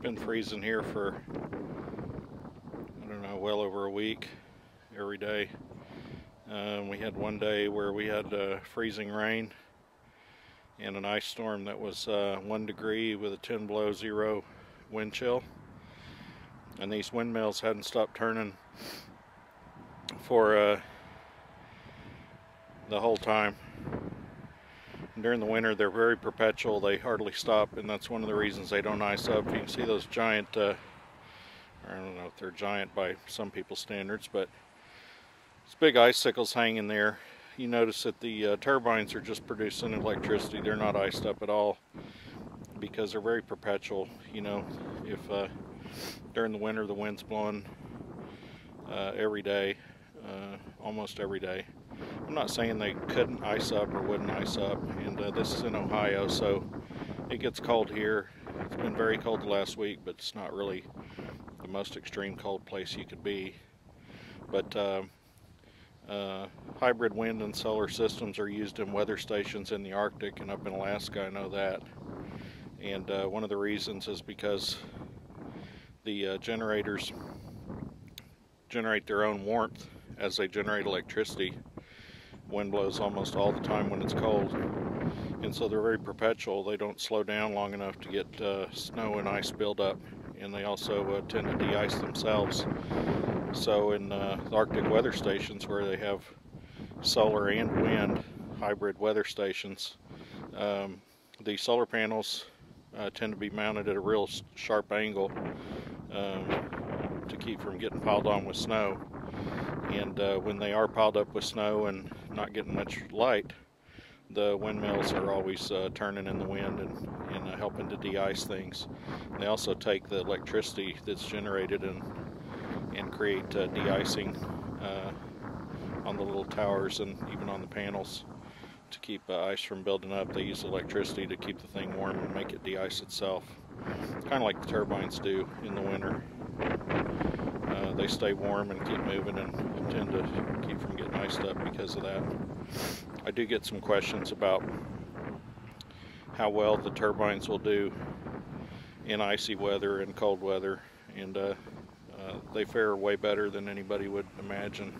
been freezing here for, I don't know, well over a week, every day. We had one day where we had freezing rain and an ice storm that was 1 degree with a 10 below zero wind chill. And these windmills hadn't stopped turning for the whole time. And during the winter, they're very perpetual. They hardly stop, and that's one of the reasons they don't ice up. You can see those giant, I don't know if they're giant by some people's standards, but it's big icicles hanging there. You notice that the turbines are just producing electricity. They're not iced up at all because they're very perpetual. You know, if during the winter the wind's blowing every day, almost every day. I'm not saying they couldn't ice up or wouldn't ice up, and this is in Ohio, so it gets cold here. It's been very cold the last week, but it's not really the most extreme cold place you could be. But hybrid wind and solar systems are used in weather stations in the Arctic and up in Alaska, I know that. And one of the reasons is because the generators generate their own warmth as they generate electricity. Wind blows almost all the time when it's cold, and so they're very perpetual. They don't slow down long enough to get snow and ice buildup, and they also tend to de-ice themselves. So in the Arctic weather stations, where they have solar and wind hybrid weather stations, the solar panels tend to be mounted at a real sharp angle to keep from getting piled on with snow. And when they are piled up with snow and not getting much light, the windmills are always turning in the wind and helping to de-ice things. They also take the electricity that's generated and create de-icing on the little towers and even on the panels to keep ice from building up. They use electricity to keep the thing warm and make it de-ice itself, kind of like the turbines do in the winter. They stay warm and keep moving and tend to keep from getting iced up because of that. I do get some questions about how well the turbines will do in icy weather and cold weather, and they fare way better than anybody would imagine.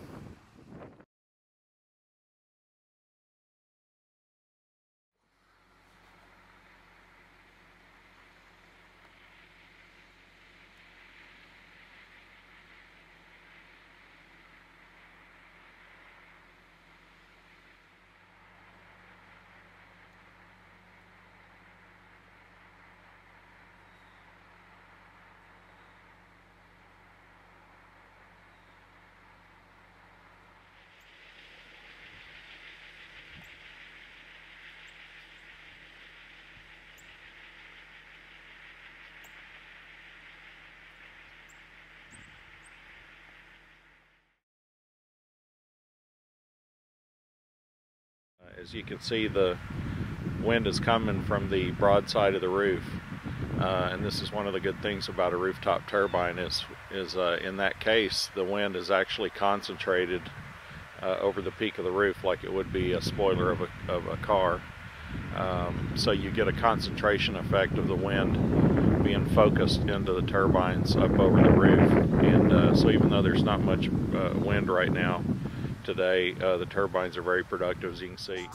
As you can see, the wind is coming from the broad side of the roof, and this is one of the good things about a rooftop turbine is in that case the wind is actually concentrated over the peak of the roof like it would be a spoiler of a car. So you get a concentration effect of the wind being focused into the turbines up over the roof, and so even though there's not much wind right now today, the turbines are very productive, as you can see.